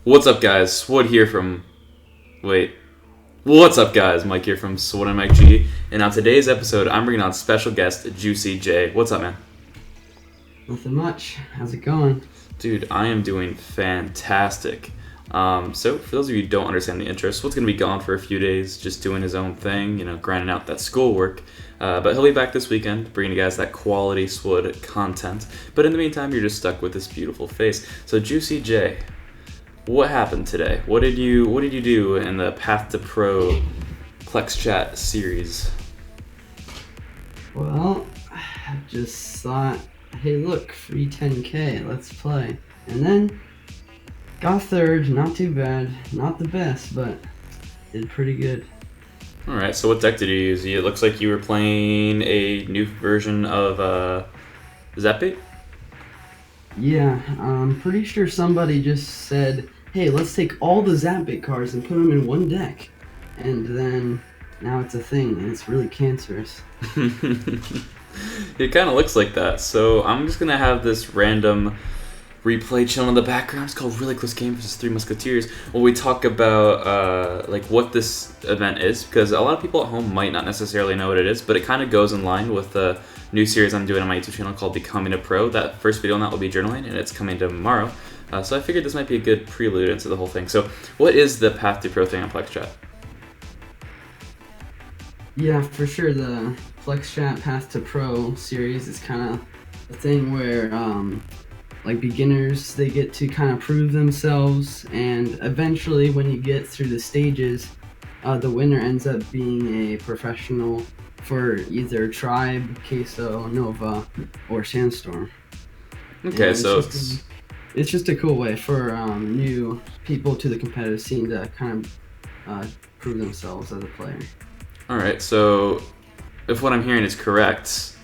What's up, guys? Swood here from... Wait. What's up, guys? Mike here from Swood and Mike G. And on today's episode, I'm bringing on special guest, Juicy J. What's up, man? Nothing much. How's it going? Dude, I am doing fantastic. So, for those of you who don't understand the intro, Swood's going to be gone for a few days, just doing his own thing, grinding out that schoolwork. But he'll be back this weekend, bringing you guys that quality Swood content. But in the meantime, you're just stuck with this beautiful face. So, Juicy J, what happened today? What did you do in the Path to Pro PLEXCHAT series? Well, I just thought, hey look, free 10k, let's play. And then, got third, not too bad, not the best, but did pretty good. Alright, so what deck did you use? It looks like you were playing a new version of Zapbait? Yeah, I'm pretty sure somebody just said, hey, let's take all the Zapbait cards and put them in one deck. And then, now it's a thing, and it's really cancerous. It kind of looks like that, so I'm just going to have this random replay chilling in the background. It's called Really Close Game vs. 3 Musketeers, where we talk about what this event is, because a lot of people at home might not necessarily know what it is, but it kind of goes in line with the new series I'm doing on my YouTube channel called Becoming a Pro. That first video on that will be journaling, and it's coming tomorrow. So I figured this might be a good prelude into the whole thing. So what is the Path to Pro thing on PLEXCHAT? Yeah, for sure, the PLEXCHAT Path to Pro series is kind of a thing where like beginners, they get to kind of prove themselves, and eventually when you get through the stages, the winner ends up being a professional for either Tribe, Queso, Nova, or Sandstorm. Okay, so it's just a cool way for new people to the competitive scene to kind of prove themselves as a player. Alright, so if what I'm hearing is correct,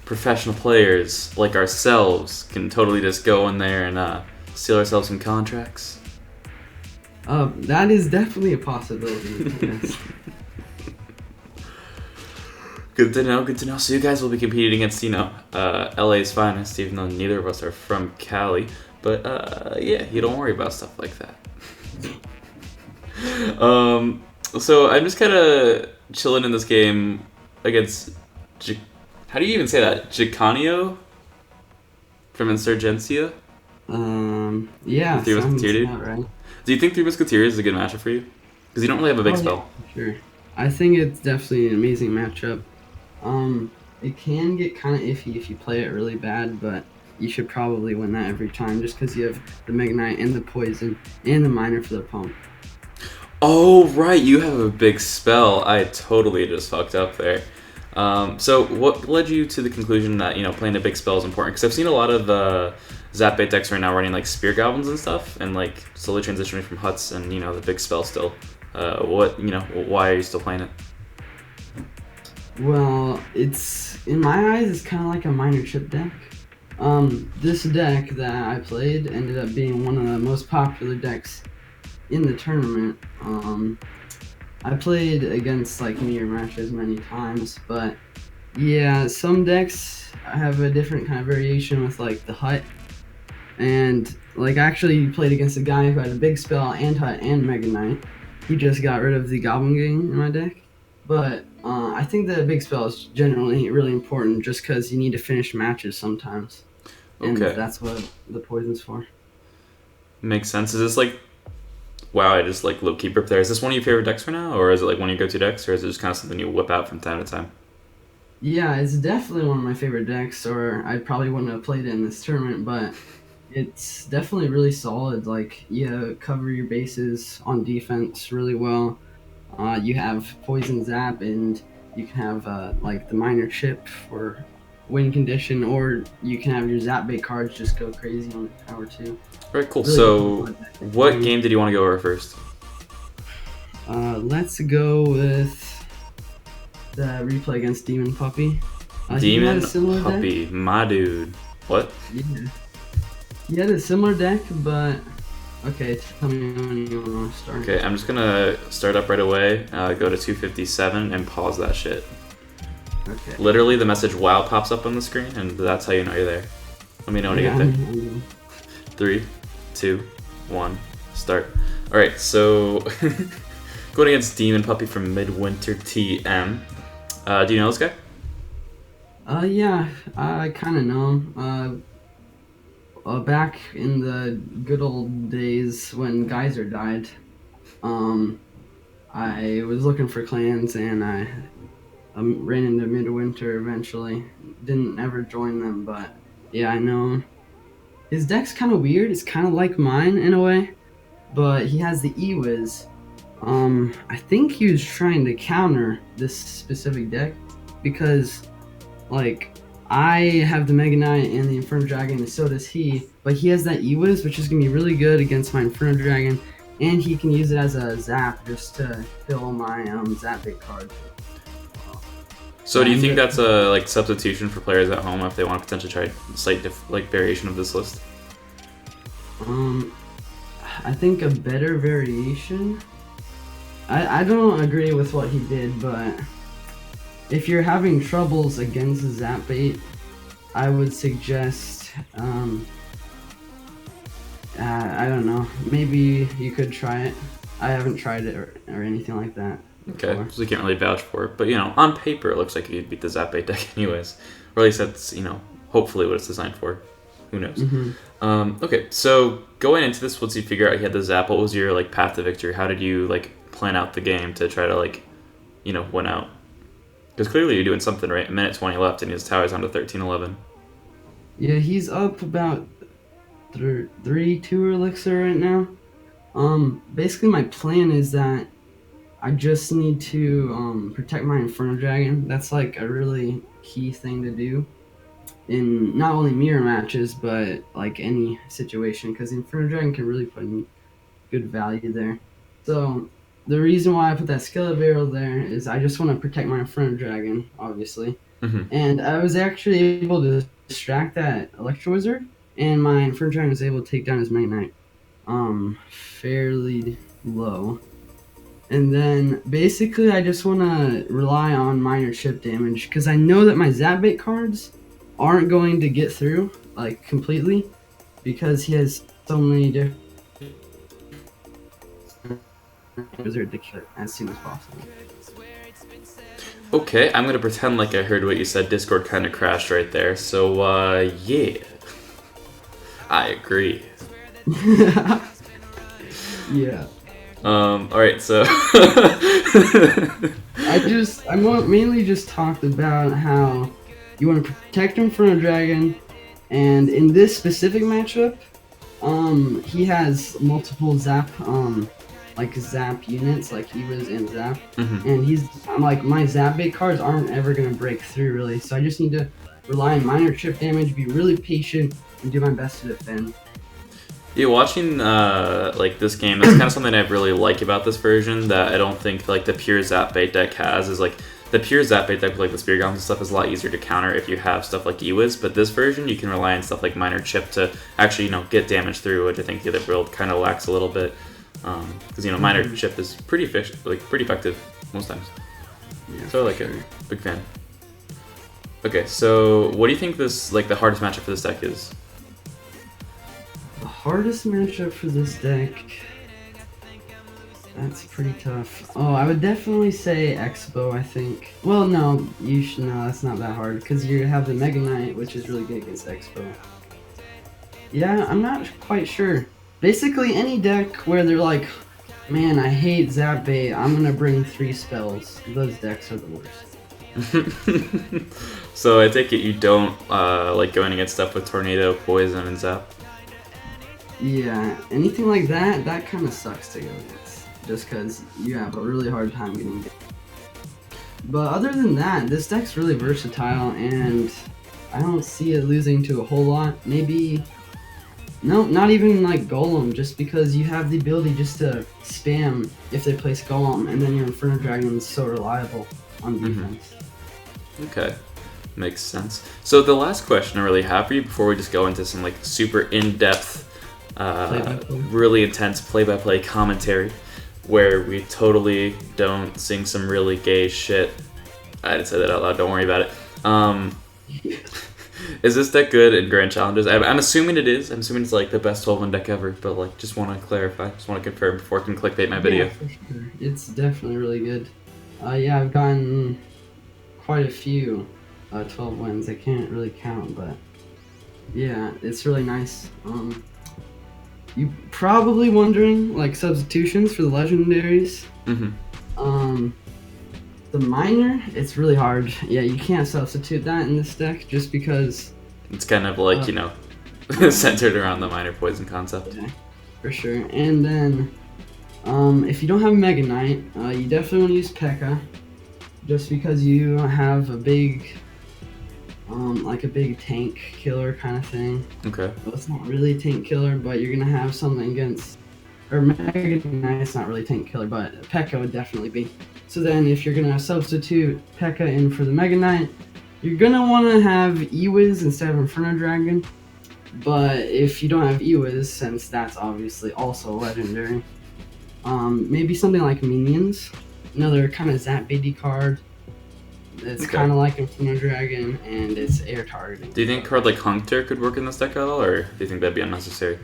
professional players like ourselves can totally just go in there and steal ourselves some contracts? That is definitely a possibility. Yes. Good to know, good to know. So you guys will be competing against, LA's finest, even though neither of us are from Cali. But, yeah, you don't worry about stuff like that. So I'm just kind of chilling in this game against... How do you even say that? Gicanio? From Insurgencia? Yeah, Three Musketeer dude? Right. Do you think 3 Musketeers is a good matchup for you? Because you don't really have a big spell. Yeah, sure. I think it's definitely an amazing matchup. It can get kind of iffy if you play it really bad, but you should probably win that every time just because you have the Megaknight and the Poison and the Miner for the pump. Oh, right, you have a big spell. I totally just fucked up there. So what led you to the conclusion that, playing a big spell is important? Because I've seen a lot of Zapbait decks right now running, like, Spear Goblins and stuff, and, like, slowly transitioning from Huts and, the big spell still. Why are you still playing it? Well, in my eyes, it's kind of like a minor chip deck. This deck that I played ended up being one of the most popular decks in the tournament. I played against like mirror matches many times, but yeah, some decks have a different kind of variation with like the Hut, and like actually played against a guy who had a big spell and Hut and Megaknight. He just got rid of the Goblin Gang in my deck, but I think the big spell is generally really important just because you need to finish matches sometimes, and that's what the Poison's for. Makes sense. Is this like... Wow, I just like low-key ripped there. Is this one of your favorite decks for now, or is it like one of your go-to decks, or is it just kind of something you whip out from time to time? Yeah, it's definitely one of my favorite decks, or I probably wouldn't have played it in this tournament, but it's definitely really solid. Like, you cover your bases on defense really well. You have Poison Zap, and you can have like the Minor Chip for win condition, or you can have your Zapbait cards just go crazy on power 2. Alright, cool. Really so, what game did you want to go over first? Let's go with the replay against Demon Puppy. Demon Puppy, my dude. What? Yeah. He had a similar deck, but... Okay, tell me when you want to start. Okay, I'm just gonna start up right away, go to 257, and pause that shit. Okay. Literally, the message WoW pops up on the screen, and that's how you know you're there. Let me know when you get there. 3, 2, 1, start. All right, so going against Demon Puppy from Midwinter TM. Do you know this guy? Yeah, I kind of know him. Back in the good old days when Geyser died, I was looking for clans and I ran into Midwinter eventually. Didn't ever join them, but yeah, I know him. His deck's kind of weird. It's kind of like mine in a way, but he has the E-Wiz. I think he was trying to counter this specific deck because, like, I have the Mega Knight and the Inferno Dragon, and so does he. But he has that E-Wiz, which is gonna be really good against my Inferno Dragon, and he can use it as a zap just to fill my Zapbait card. So do you think that's a like substitution for players at home if they want to potentially try a slight variation of this list? I think a better variation. I don't agree with what he did, but if you're having troubles against Zapbait, I would suggest I don't know, maybe you could try it. I haven't tried it or anything like that. Okay, so we can't really vouch for it, but you know, on paper it looks like you'd beat the Zapbait deck anyways, or at least that's, you know, hopefully what it's designed for. Who knows? Okay, so going into this, once you figure out you had the Zap, what was your like path to victory? How did you like plan out the game to try to like, you know, win out? Because clearly you're doing something right. A minute 20 left, and his tower's down to 13-11. Yeah, he's up about 3-2 elixir right now. Basically my plan is that I just need to protect my Inferno Dragon. That's like a really key thing to do in not only mirror matches, but like any situation, because the Inferno Dragon can really put in good value there. So the reason why I put that Skeleton Barrel there is I just want to protect my Inferno Dragon, obviously. And I was actually able to distract that Electro Wizard, and my Inferno Dragon was able to take down his Mega Knight fairly low. And then basically I just want to rely on minor chip damage, because I know that my Zapbait cards aren't going to get through like completely, because he has so many different wizard to kill as soon as possible. Okay, I'm gonna pretend like I heard what you said. Discord kind of crashed right there, so yeah, I agree. Yeah. Alright, so I mainly just talked about how you want to protect him from a dragon, and in this specific matchup, he has multiple zap, like zap units, like E-Wiz and Zap, and I'm like, my Zapbait cards aren't ever gonna break through really, so I just need to rely on minor chip damage, be really patient, and do my best to defend. Yeah, watching like this game, that's kind of something I really like about this version that I don't think like the pure Zapbait deck has. Is like the pure Zapbait deck with like the Spear Goblins and stuff is a lot easier to counter if you have stuff like E-Wiz, but this version you can rely on stuff like minor chip to actually, you know, get damage through, which I think the other build kind of lacks a little bit, because you know minor chip is pretty effective most times. Yeah, so I like it. Big fan. Okay, so what do you think this like the hardest matchup for this deck is? The hardest matchup for this deck, that's pretty tough. Oh, I would definitely say Expo, I think. Well, no, that's not that hard, because you have the Mega Knight, which is really good against Expo. Yeah, I'm not quite sure. Basically, any deck where they're like, man, I hate Zapbait, I'm gonna bring 3 spells. Those decks are the worst. So I take it you don't like going against stuff with Tornado, Poison, and Zap? Yeah, anything like that, that kind of sucks to go against, just because you have a really hard time getting it. But other than that, this deck's really versatile, and I don't see it losing to a whole lot. Maybe, no, not even like Golem, just because you have the ability just to spam if they place Golem, and then your Inferno Dragon is so reliable on defense. Okay, makes sense. So the last question I really have for you before we just go into some like super in-depth, really intense play-by-play commentary, where we totally don't sing some really gay shit. I didn't say that out loud, don't worry about it. Is this deck good in Grand Challenges? I'm assuming it is. I'm assuming it's like the best 12-1 deck ever, but like just want to clarify, just want to confirm before I can clickbait my video. Yeah, for sure. It's definitely really good. Yeah, I've gotten quite a few 12 wins. I can't really count, but yeah, it's really nice. You probably wondering like substitutions for the legendaries. The minor, it's really hard. Yeah, you can't substitute that in this deck just because it's kind of like centered around the minor poison concept. Yeah, for sure. And then if you don't have Mega Knight, you definitely want to use P.E.K.K.A. just because you have a big like a big tank killer kind of thing. Okay. Well, it's not really a tank killer, but you're gonna have something against, or Mega Knight's not really a tank killer, but P.E.K.K.A. would definitely be. So then if you're gonna substitute P.E.K.K.A. in for the Mega Knight, you're gonna want to have Ewiz instead of Inferno Dragon. But if you don't have Ewiz, since that's obviously also legendary, maybe something like Minions, another kind of Zapbait card. It's kind of like Inferno Dragon, and it's air targeting. Do you think a card like Hunter could work in this deck at all, or do you think that'd be unnecessary?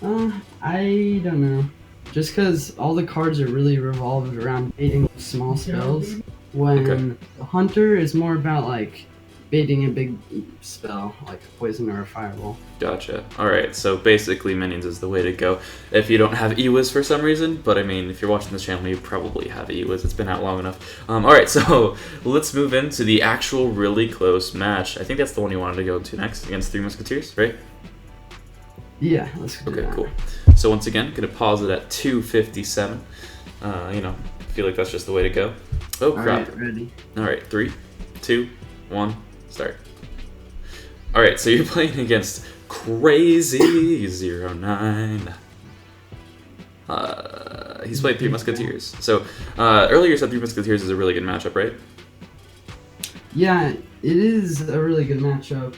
I don't know. Just because all the cards are really revolved around baiting small spells, when the Hunter is more about like baiting a big spell, like a poison or a fireball. Gotcha. Alright, so basically Minions is the way to go if you don't have Ewiz for some reason, but I mean, if you're watching this channel, you probably have Ewiz. It's been out long enough. Alright, so let's move into the actual really close match. I think that's the one you wanted to go into next, against 3 Musketeers, right? Yeah, let's do that. Okay, cool. So once again, gonna pause it at 2:57. I feel like that's just the way to go. Oh crap. Alright, ready. Alright, 3, 2, 1, start. Alright, so you're playing against Crazy09. He's played 3 Musketeers. So earlier you said 3 Musketeers is a really good matchup, right? Yeah, it is a really good matchup.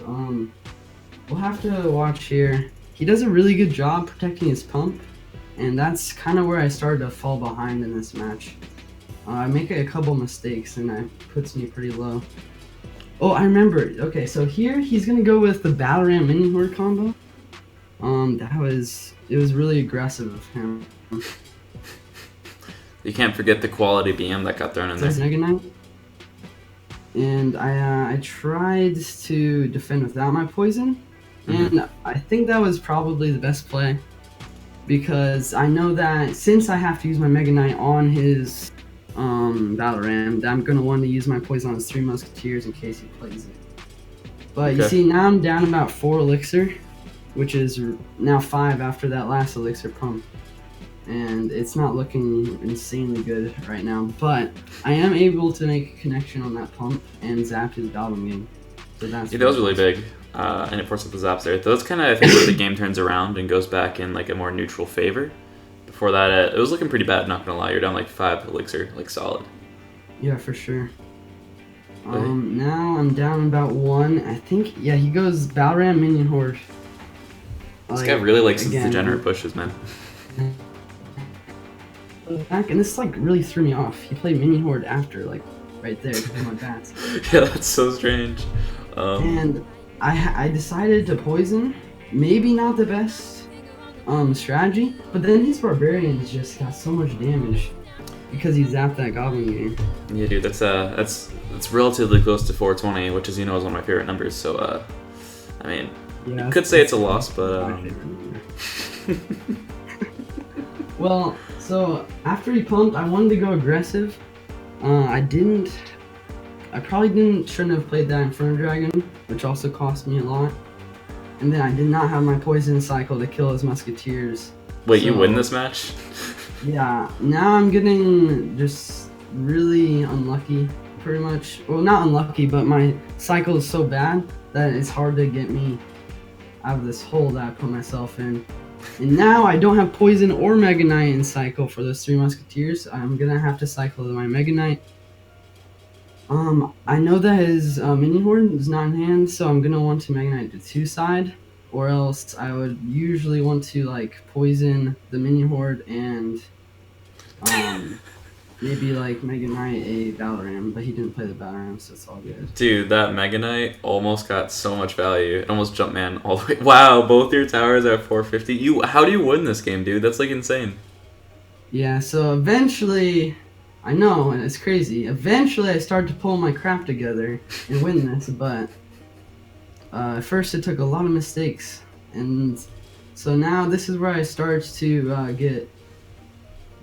We'll have to watch here. He does a really good job protecting his pump, and that's kind of where I started to fall behind in this match. I make a couple mistakes, and that puts me pretty low. Oh, I remember. Okay, so here he's gonna go with the Battle Ram Minion Horde combo. It was really aggressive of him. You can't forget the quality BM that got thrown in there. Mega Knight. And I tried to defend without my poison, and I think that was probably the best play, because I know that since I have to use my Mega Knight on his Battle Ram, that I'm going to want to use my poison on his 3 Musketeers in case he plays it. But you see, now I'm down about 4 elixir, which is now 5 after that last elixir pump. And it's not looking insanely good right now, but I am able to make a connection on that pump and zap his Goblin game. So that's that was really big, and it forced up the zaps there. That's kind of, I think, where the game turns around and goes back in like a more neutral favor. Before that, it was looking pretty bad, not gonna lie. You're down like 5 elixir, like solid. Yeah, for sure. Now I'm down about 1. I think, yeah, he goes Battle Ram Minion Horde. This guy really likes his degenerate pushes, man. Back, and this like really threw me off. He played Minion Horde after, like right there, with my bats. Yeah, that's so strange. And I decided to poison. Maybe not the best strategy, but then his Barbarians just got so much damage because he zapped that Goblin game. Yeah, dude, that's relatively close to 420, which is is one of my favorite numbers. So I mean, you could say it's a loss, but well, so after he pumped, I wanted to go aggressive. I probably shouldn't have played that Inferno Dragon, which also cost me a lot. And then I did not have my poison cycle to kill his Musketeers. Wait, so, you win this match? Yeah, now I'm getting just really unlucky, pretty much. Well, not unlucky, but my cycle is so bad that it's hard to get me out of this hole that I put myself in. And now I don't have poison or Mega Knight in cycle for those 3 Musketeers. I'm gonna have to cycle my Mega Knight. I know that his Minion Horde is not in hand, so I'm gonna want to Mega Knight to 2 side, or else I would usually want to like poison the Minion Horde and maybe like Megaknight a Valorant, but he didn't play the Valorant, so it's all good. Dude, that Megaknight almost got so much value. It almost jumped man all the way. Wow, both your towers are at 450. How do you win this game, dude? That's like insane. Yeah, so eventually, I know, and it's crazy. Eventually, I started to pull my crap together and win this, but at first it took a lot of mistakes, and so now this is where I start to get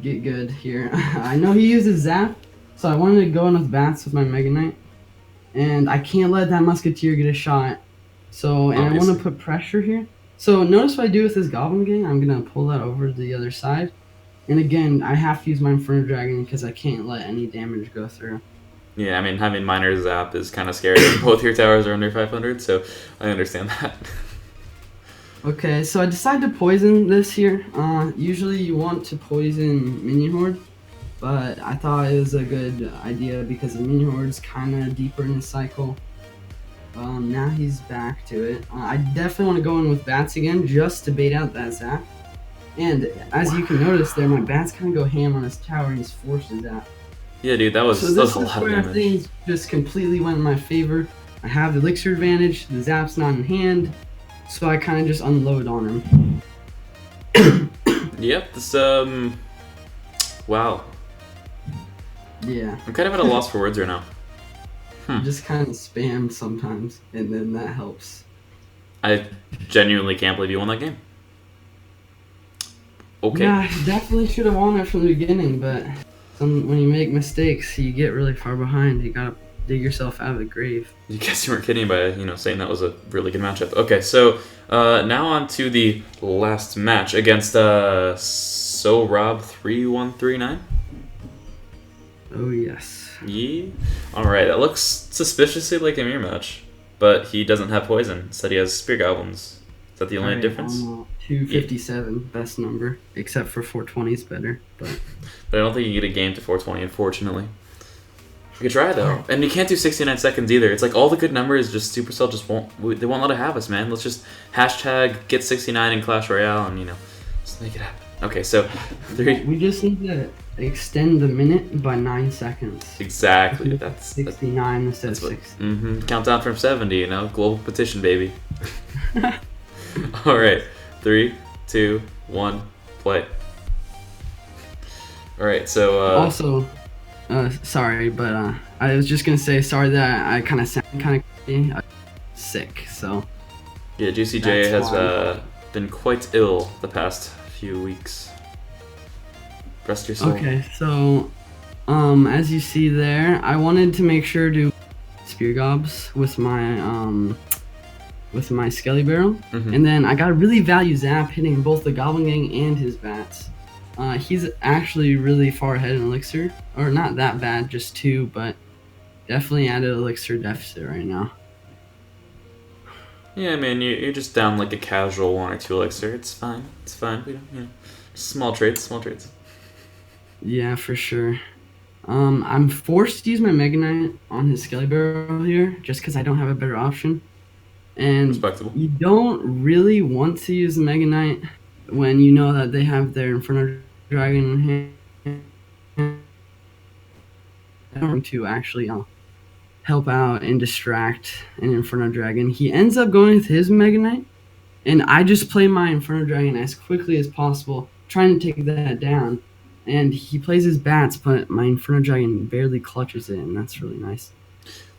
good here. I know he uses Zap, so I wanted to go in with bats with my Megaknight, and I can't let that Musketeer get a shot. So, and Obviously. I want to put pressure here. So notice what I do with this Goblin Gang. I'm gonna pull that over to the other side. And again, I have to use my Inferno Dragon because I can't let any damage go through. Yeah, I mean, having Miner Zap is kind of scary. Both your towers are under 500, so I understand that. Okay, so I decided to poison this here. Usually you want to poison Minion Horde, but I thought it was a good idea because the Minion Horde's kind of deeper in the cycle. Now he's back to it. I definitely want to go in with bats again just to bait out that Zap. And as you can notice there, my bats kind of go ham on his tower and he's forced to Zap. Yeah, dude, that was a lot of where damage. things just completely went in my favor. I have the elixir advantage, the Zap's not in hand, so I kind of just unload on him. Yep, this, wow. Yeah. I'm kind of at a loss for words right now. Just kind of spam sometimes, and then that helps. I genuinely can't believe you won that game. Okay. Yeah, I definitely should have won it from the beginning, but when you make mistakes, you get really far behind. You gotta dig yourself out of the grave. You guess you weren't kidding by, saying that was a really good matchup. Okay, so now on to the last match against Rob3139. Oh yes. Yeah. All right, that looks suspiciously like a mirror match, but he doesn't have poison. Instead, he has spear goblins. Is that the only difference? 257, best number, except for 420 is better. But I don't think you get a game to 420, unfortunately. We could try though, and you can't do 69 seconds either. It's like all the good numbers, just Supercell just won't let it have us, man. Let's just hashtag get 69 in Clash Royale and just make it happen. Okay, so 3. We just need to extend the minute by 9 seconds. Exactly. That's 69 instead of 60. Countdown from 70. Global petition, baby. All right, 3, 2, 1, play. All right, so also, sorry, but I was just gonna say sorry that I kind of sound sick. So yeah, Juicy J has been quite ill the past few weeks. Rest your soul. Okay, so as you see there, I wanted to make sure to spear gobs with my Skelly Barrel, and then I got a really value Zap hitting both the Goblin Gang and his bats. He's actually really far ahead in elixir, or not that bad, just 2, but definitely at an elixir deficit right now. Yeah, man, you're just down like a casual 1 or 2 elixir. It's fine. It's fine. We don't, small trades. Yeah, for sure. I'm forced to use my Megaknight on his Skelly Barrel here, just because I don't have a better option. And respectable. You don't really want to use the Megaknight when you know that they have their Inferno Dragon in hand. To actually help out and distract an Inferno Dragon. He ends up going with his Megaknight, and I just play my Inferno Dragon as quickly as possible, trying to take that down. And he plays his bats, but my Inferno Dragon barely clutches it, and that's really nice.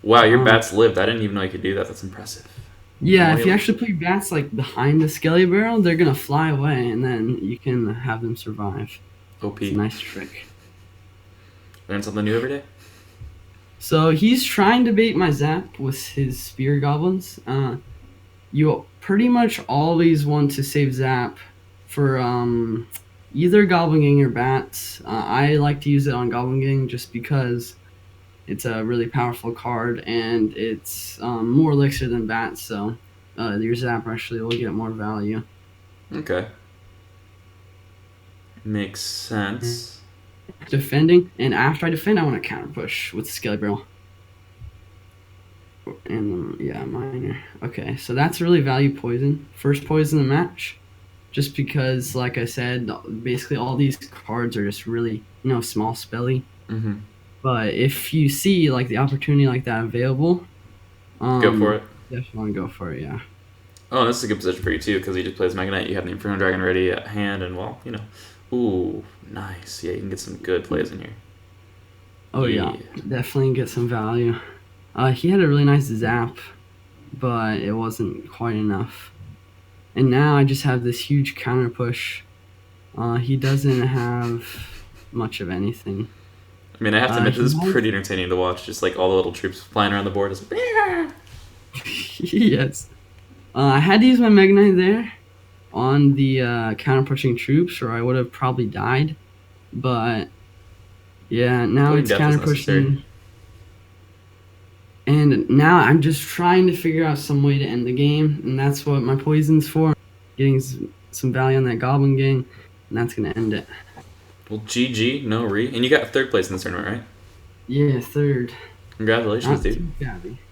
Wow, your bats lived. I didn't even know you could do that. That's impressive. Yeah, if you actually put your bats like behind the Skelly Barrel, they're gonna fly away, and then you can have them survive. OP. It's a nice trick. Learn something new every day. So he's trying to bait my Zap with his spear goblins. You pretty much always want to save Zap for either Goblin Gang or bats. I like to use it on Goblin Gang just because it's a really powerful card and it's more elixir than bats, so your Zap actually will get more value. Okay. Makes sense. Defending, and after I defend, I want to counter push with Skelly Barrel. And yeah, Miner. Okay, so that's really value poison. First poison of the match. just because, like I said, basically all these cards are just really, small spelly. Mm-hmm. But if you see like the opportunity like that available, Go for it. definitely go for it. Yeah. Oh, this is a good position for you too, because he just plays Megaknight. You have the Inferno Dragon ready at hand, and ooh, nice. Yeah, you can get some good plays in here. Oh yeah, definitely get some value. He had a really nice zap, but it wasn't quite enough. And now I just have this huge counter push. He doesn't have much of anything. I mean, I have to admit, this is pretty entertaining to watch. Just like all the little troops flying around the board. It's like, yes. I had to use my Megaknight there on the counter pushing troops, or I would have probably died. But yeah, now it's counter pushing. And now I'm just trying to figure out some way to end the game, and that's what my poison's for. Getting some value on that Goblin Gang, and that's going to end it. Well, GG, no re. And you got third place in this tournament, right? Yeah, third. Congratulations, dude.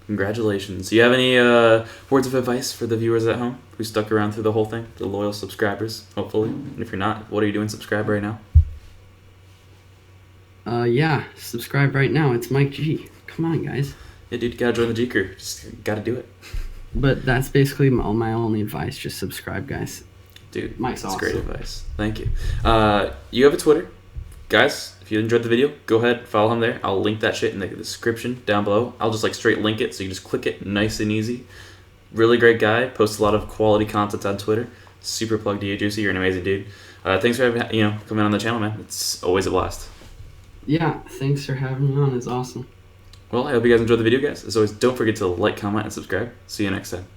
Congratulations. Do you have any words of advice for the viewers at home who stuck around through the whole thing? The loyal subscribers, hopefully. And if you're not, what are you doing? Subscribe right now. Yeah, subscribe right now. It's Mike G. Come on, guys. Yeah, dude, you gotta join the G crew. Just gotta do it. But that's basically my only advice. Just subscribe, guys. Dude, Mike's that's awesome. Great advice. Thank you. You have a Twitter. Guys, if you enjoyed the video, go ahead, follow him there. I'll link that shit in the description down below. I'll just like straight link it, so you just click it, nice and easy. Really great guy. Posts a lot of quality content on Twitter. Super plug to you, Juicy. You're an amazing dude. Thanks for coming on the channel, man. It's always a blast. Yeah, thanks for having me on. It's awesome. Well, I hope you guys enjoyed the video, guys. As always, don't forget to like, comment, and subscribe. See you next time.